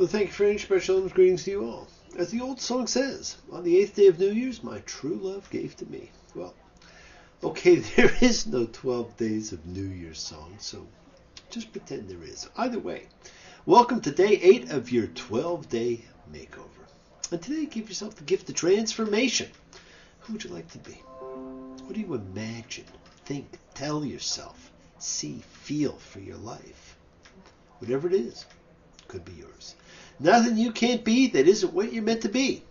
Well, thank you for any special greetings to you all. As the old song says, on the 8th day of New Year's, my true love gave to me. Well, okay, there is no 12 days of New Year's song, so just pretend there is. Either way, welcome to day 8 of your 12-day makeover. And today, give yourself the gift of transformation. Who would you like to be? What do you imagine, think, tell yourself, see, feel for your life? Whatever it is, could be yours. Nothing you can't be that isn't what you're meant to be.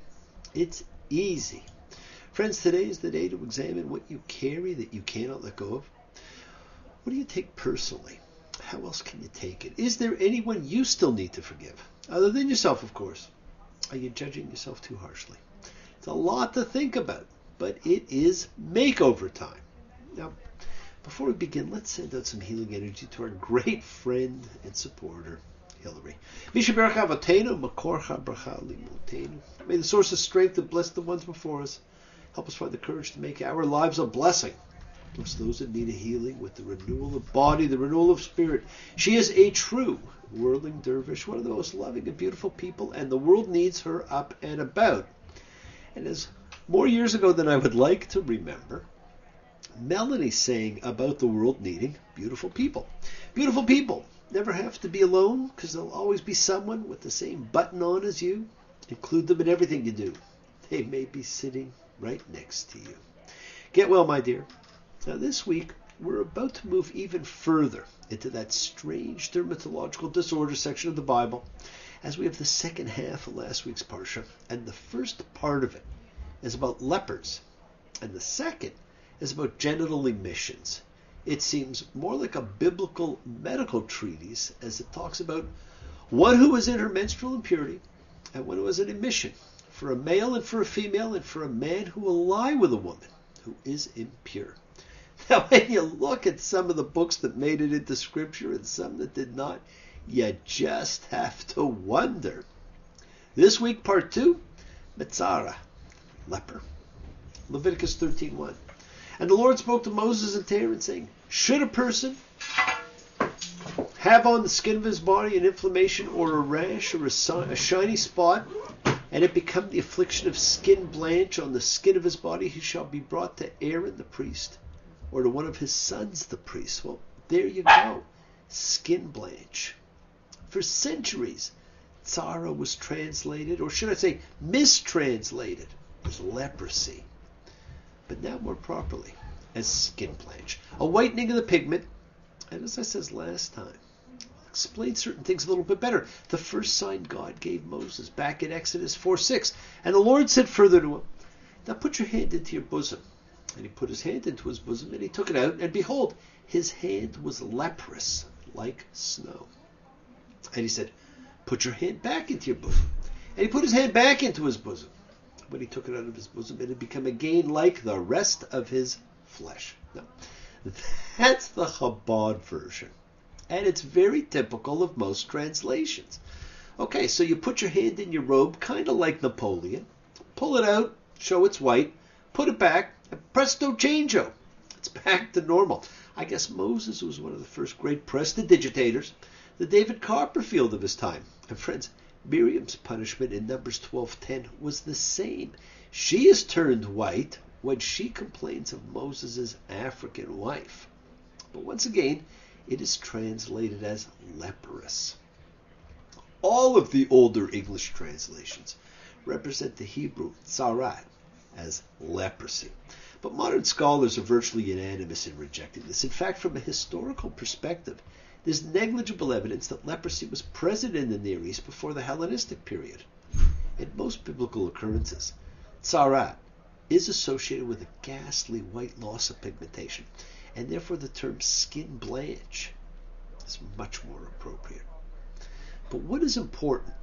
It's easy. Friends, today is the day to examine what you carry that you cannot let go of. What do you take personally? How else can you take it? Is there anyone you still need to forgive? Other than yourself, of course. Are you judging yourself too harshly? It's a lot to think about, but it is makeover time. Now, before we begin, let's send out some healing energy to our great friend and supporter, Hillary. May the source of strength that bless the ones before us help us find the courage to make our lives a blessing. Bless those that need a healing with the renewal of body, the renewal of spirit. She is a true whirling dervish, one of the most loving and beautiful people, and the world needs her up and about. And as more years ago than I would like to remember, Melanie sang about the world needing beautiful people. Beautiful people never have to be alone because there'll always be someone with the same button on as you. Include them in everything you do. They may be sitting right next to you. Get well, my dear. Now this week, we're about to move even further into that strange dermatological disorder section of the Bible, as we have the second half of last week's Parsha, and the first part of it is about lepers, and the second is about genital emissions. It seems more like a biblical medical treatise, as it talks about one who is in her menstrual impurity and one who is an emission for a male and for a female and for a man who will lie with a woman who is impure. Now, when you look at some of the books that made it into Scripture and some that did not, you just have to wonder. This week, part 2, Metzorah, leper. Leviticus 13:1. And the Lord spoke to Moses and Aaron, saying, should a person have on the skin of his body an inflammation or a rash or a shiny spot, and it become the affliction of skin blanch on the skin of his body, he shall be brought to Aaron the priest, or to one of his sons the priest. Well, there you go. Skin blanch. For centuries, Tzara was translated, or should I say mistranslated, as leprosy. But now more properly, as skin blanch. A whitening of the pigment, and as I said last time, I'll explain certain things a little bit better. The first sign God gave Moses back in Exodus 4:6. And the Lord said further to him, now put your hand into your bosom. And he put his hand into his bosom, and he took it out, and behold, his hand was leprous, like snow. And he said, put your hand back into your bosom. And he put his hand back into his bosom. When he took it out of his bosom, it had become again like the rest of his flesh. Now, that's the Chabad version. And it's very typical of most translations. Okay, so you put your hand in your robe, kind of like Napoleon. Pull it out, show it's white, put it back, and presto changeo. It's back to normal. I guess Moses was one of the first great prestidigitators, the David Copperfield of his time. And friends, Miriam's punishment in Numbers 12:10 was the same. She is turned white when she complains of Moses' African wife. But once again, it is translated as leprous. All of the older English translations represent the Hebrew tzarat as leprosy. But modern scholars are virtually unanimous in rejecting this. In fact, from a historical perspective, there's negligible evidence that leprosy was present in the Near East before the Hellenistic period. In most biblical occurrences, tzarat is associated with a ghastly white loss of pigmentation, and therefore the term skin blanch is much more appropriate. But what is important,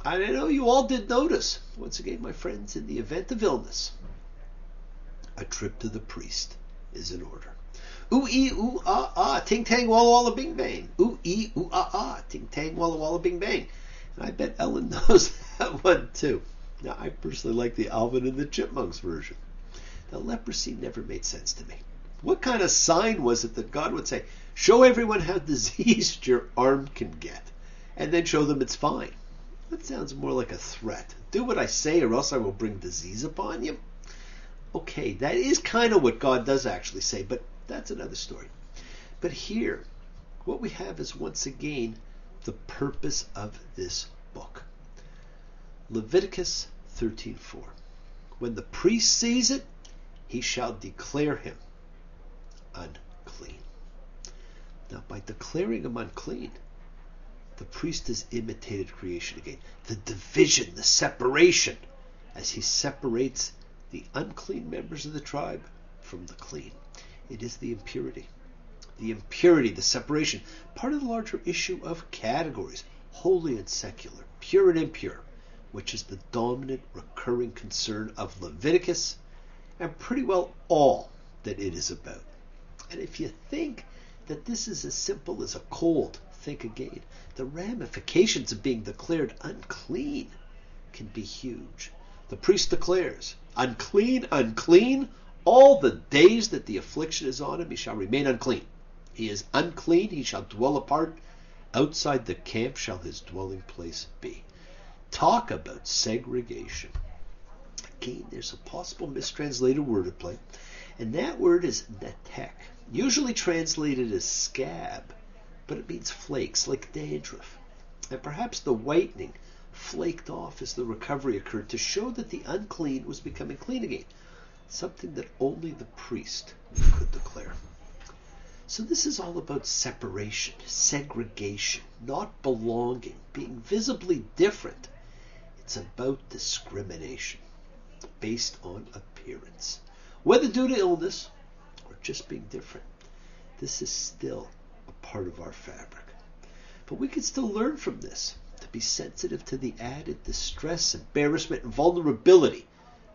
and I know you all did notice, once again, my friends, in the event of illness, a trip to the priest is in order. Ooh-ee, ooh-ah-ah, ting-tang, walla-walla, bing-bang. Ooh-ee, ooh-ah-ah, ting-tang, walla-walla, bing-bang. And I bet Ellen knows that one too. Now, I personally like the Alvin and the Chipmunks version. Now, leprosy never made sense to me. What kind of sign was it that God would say, show everyone how diseased your arm can get, and then show them it's fine? That sounds more like a threat. Do what I say or else I will bring disease upon you. Okay, that is kind of what God does actually say, but that's another story. But here, what we have is once again the purpose of this book. Leviticus 13:4. When the priest sees it, he shall declare him unclean. Now, by declaring him unclean, the priest has imitated creation again. The division, the separation, as he separates the unclean members of the tribe from the clean. It is the impurity. The impurity, the separation, part of the larger issue of categories, holy and secular, pure and impure, which is the dominant recurring concern of Leviticus and pretty well all that it is about. And if you think that this is as simple as a cold, think again. The ramifications of being declared unclean can be huge. The priest declares, unclean, unclean, all the days that the affliction is on him, he shall remain unclean. He is unclean, he shall dwell apart. Outside the camp shall his dwelling place be. Talk about segregation. Again, there's a possible mistranslated wordplay, and that word is netek, usually translated as scab, but it means flakes, like dandruff. And perhaps the whitening flaked off as the recovery occurred to show that the unclean was becoming clean again, something that only the priest could declare. So this is all about separation, segregation, not belonging, being visibly different. It's about discrimination based on appearance, whether due to illness or just being different. This is still a part of our fabric. But we can still learn from this to be sensitive to the added distress, embarrassment, and vulnerability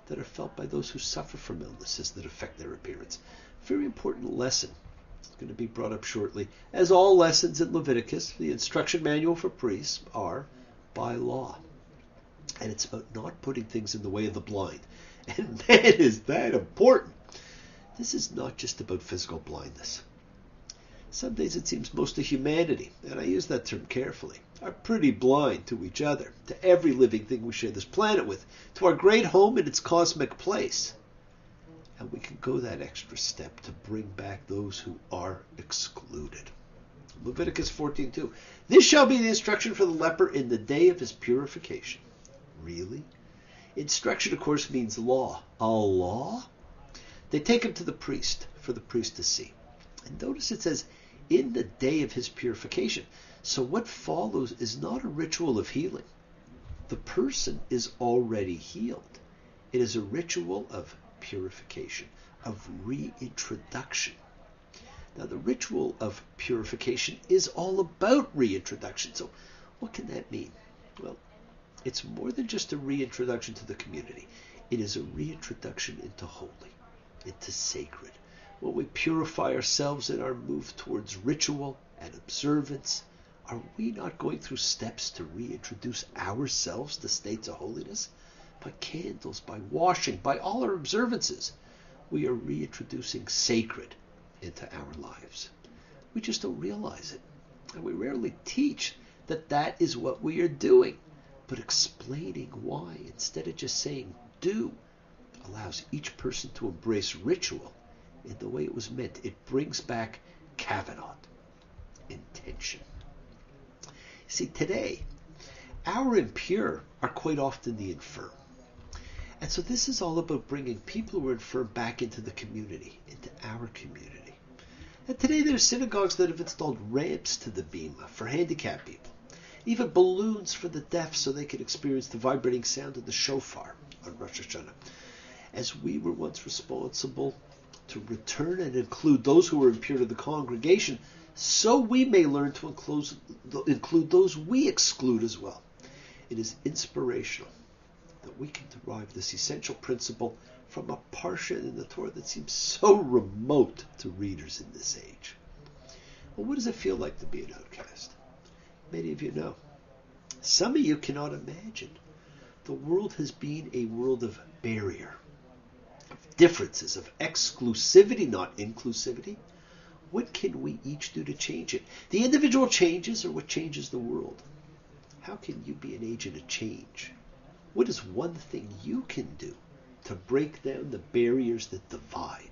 that are felt by those who suffer from illnesses that affect their appearance. Very important lesson. It's going to be brought up shortly. As all lessons in Leviticus, the instruction manual for priests are by law. And it's about not putting things in the way of the blind. And man, is that important. This is not just about physical blindness. Some days it seems most of humanity, and I use that term carefully, are pretty blind to each other, to every living thing we share this planet with, to our great home and its cosmic place. And we can go that extra step to bring back those who are excluded. Leviticus 14:2. This shall be the instruction for the leper in the day of his purification. Really? Instruction, of course, means law. A law? They take him to the priest for the priest to see. And notice it says, in the day of his purification. So what follows is not a ritual of healing. The person is already healed. It is a ritual of purification, of reintroduction. Now, the ritual of purification is all about reintroduction. So what can that mean? Well, it's more than just a reintroduction to the community. It is a reintroduction into holy, into sacred. When we purify ourselves in our move towards ritual and observance, are we not going through steps to reintroduce ourselves to states of holiness? By candles, by washing, by all our observances, we are reintroducing sacred into our lives. We just don't realize it. And we rarely teach that that is what we are doing. But explaining why, instead of just saying do, allows each person to embrace ritual in the way it was meant. It brings back kavanah, intention. See, today, our impure are quite often the infirm. And so this is all about bringing people who are infirm back into the community, into our community. And today there are synagogues that have installed ramps to the bima for handicapped people, even balloons for the deaf so they can experience the vibrating sound of the shofar on Rosh Hashanah. As we were once responsible to return and include those who were impure to the congregation, so we may learn to include those we exclude as well. It is inspirational that we can derive this essential principle from a parsha in the Torah that seems so remote to readers in this age. Well, what does it feel like to be an outcast? Many of you know. Some of you cannot imagine. The world has been a world of barrier, of differences, of exclusivity, not inclusivity. What can we each do to change it? The individual changes are what changes the world. How can you be an agent of change? What is one thing you can do to break down the barriers that divide?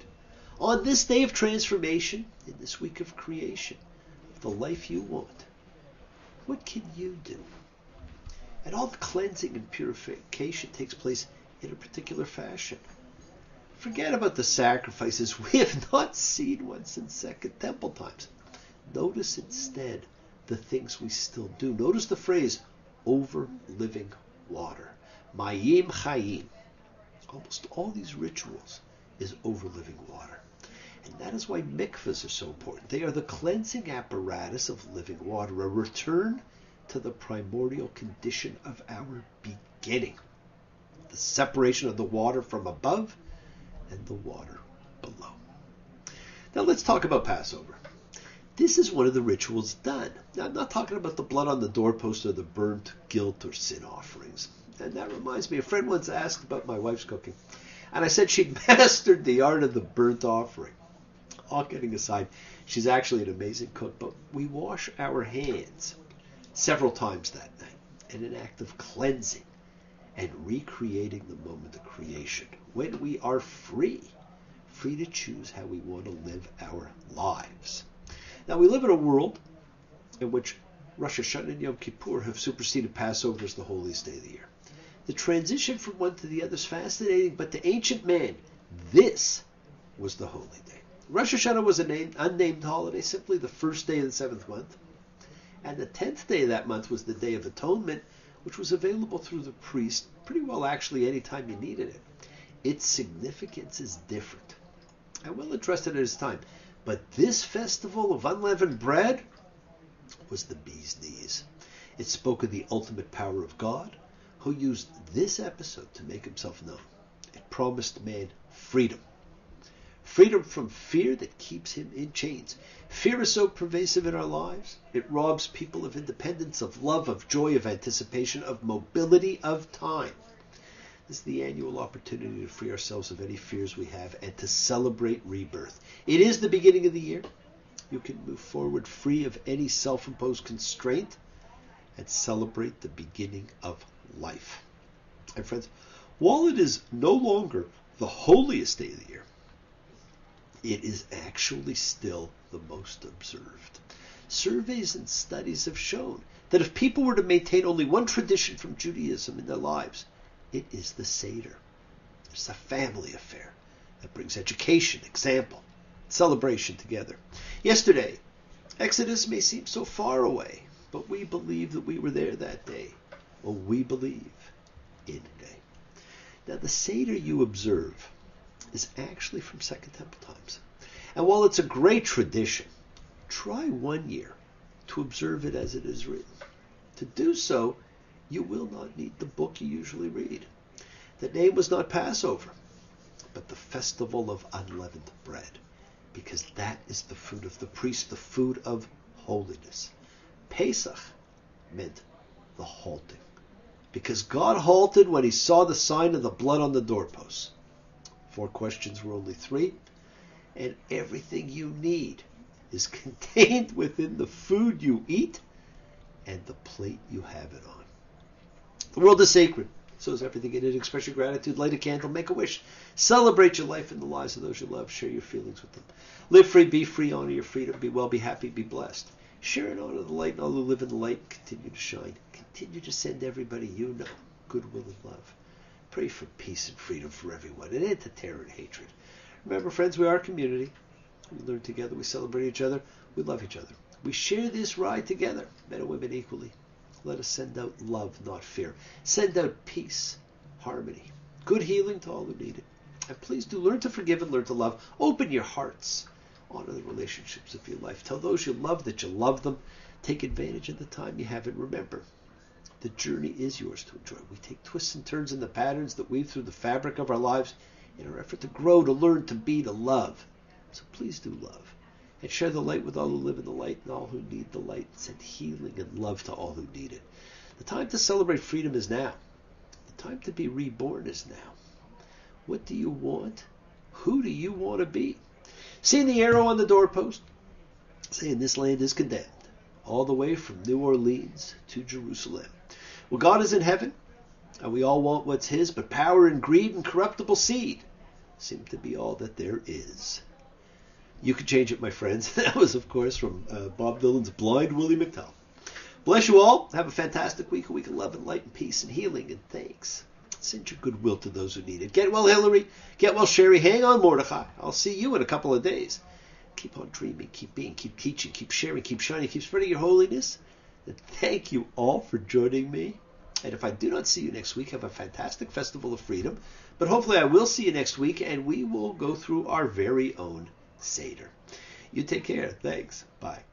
On this day of transformation, in this week of creation, the life you want, what can you do? And all the cleansing and purification takes place in a particular fashion. Forget about the sacrifices we have not seen one since Second Temple times. Notice instead the things we still do. Notice the phrase, over living water. Mayim Chayim. Almost all these rituals is over living water. And that is why mikvahs are so important. They are the cleansing apparatus of living water, a return to the primordial condition of our beginning. The separation of the water from above and the water below. Now let's talk about Passover. This is one of the rituals done. Now I'm not talking about the blood on the doorpost or the burnt guilt or sin offerings. And that reminds me, a friend once asked about my wife's cooking. And I said she'd mastered the art of the burnt offering. All kidding aside, she's actually an amazing cook, but we wash our hands several times that night in an act of cleansing and recreating the moment of creation when we are free to choose how we want to live our lives. Now, we live in a world in which Rosh Hashanah and Yom Kippur have superseded Passover as the holiest day of the year. The transition from one to the other is fascinating, but to ancient man, this was the holy day. Rosh Hashanah was an unnamed holiday, simply the first day of the 7th month. And the 10th day of that month was the Day of Atonement, which was available through the priest pretty well actually any time you needed it. Its significance is different. I will address it at its time. But this festival of unleavened bread was the bee's knees. It spoke of the ultimate power of God, who used this episode to make himself known. It promised man freedom. Freedom from fear that keeps him in chains. Fear is so pervasive in our lives. It robs people of independence, of love, of joy, of anticipation, of mobility, of time. This is the annual opportunity to free ourselves of any fears we have and to celebrate rebirth. It is the beginning of the year. You can move forward free of any self-imposed constraint and celebrate the beginning of life. And friends, while it is no longer the holiest day of the year, it is actually still the most observed. Surveys and studies have shown that if people were to maintain only one tradition from Judaism in their lives, it is the Seder. It's a family affair that brings education, example, celebration together. Yesterday, Exodus may seem so far away, but we believe that we were there that day. Well, we believe in a day. Now, the Seder you observe is actually from Second Temple times. And while it's a great tradition, try one year to observe it as it is written. To do so, you will not need the book you usually read. The name was not Passover, but the Festival of Unleavened Bread, because that is the food of the priest, the food of holiness. Pesach meant the halting, because God halted when he saw the sign of the blood on the doorposts. 4 questions were only 3, and everything you need is contained within the food you eat and the plate you have it on. The world is sacred, so is everything in it. Express your gratitude, light a candle, make a wish. Celebrate your life and the lives of those you love. Share your feelings with them. Live free, be free, honor your freedom, be well, be happy, be blessed. Share and honor the light, and all who live in the light continue to shine. Continue to send everybody you know goodwill and love. Pray for peace and freedom for everyone, and end to terror and hatred. Remember, friends, we are a community. We learn together, we celebrate each other, we love each other. We share this ride together, men and women equally. Let us send out love, not fear. Send out peace, harmony, good healing to all who need it. And please do learn to forgive and learn to love. Open your hearts. Honor the relationships of your life. Tell those you love that you love them. Take advantage of the time you have, and remember, the journey is yours to enjoy. We take twists and turns in the patterns that weave through the fabric of our lives in our effort to grow, to learn, to be, to love. So please do love. And share the light with all who live in the light and all who need the light. Send healing and love to all who need it. The time to celebrate freedom is now. The time to be reborn is now. What do you want? Who do you want to be? Seeing the arrow on the doorpost, saying this land is condemned. all the way from New Orleans to Jerusalem. Well, God is in heaven, and we all want what's his, but power and greed and corruptible seed seem to be all that there is. You can change it, my friends. That was, of course, from Bob Dylan's Blind Willie McTell. Bless you all. Have a fantastic week, a week of love and light and peace and healing and thanks. Send your goodwill to those who need it. Get well, Hillary. Get well, Sherry. Hang on, Mordecai. I'll see you in a couple of days. Keep on dreaming, keep being, keep teaching, keep sharing, keep shining, keep spreading your holiness. And thank you all for joining me. And if I do not see you next week, have a fantastic Festival of Freedom. But hopefully I will see you next week, and we will go through our very own Seder. You take care. Thanks. Bye.